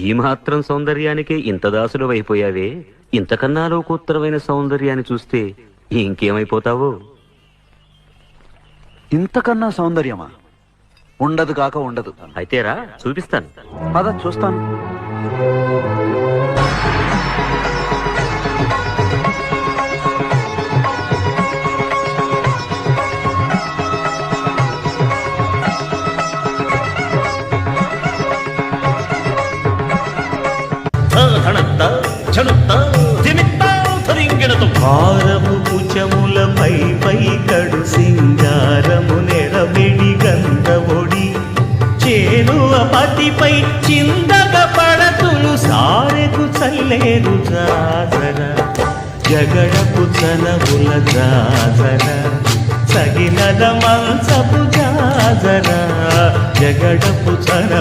ఈ మాత్రం సౌందర్యానికి ఇంత దాసులు అయిపోయావే, ఇంతకన్నా లోకోత్తరమైన సౌందర్యాన్ని చూస్తే ఇంకేమైపోతావో. ఇంతకన్నా సౌందర్యమా? ఉండదు కాక ఉండదు. అయితే రా, చూపిస్తాను. పద చూస్తాను. హారము కుచములపై పై కడు సింగారము నెరమిడి గంధవొడి చేనువ పతిపై చిందగ పడతులు సారెకు చల్లేరు జాజర జగడపు చనవుల జాజర సగినద మంచపు జాజర జగడపు చన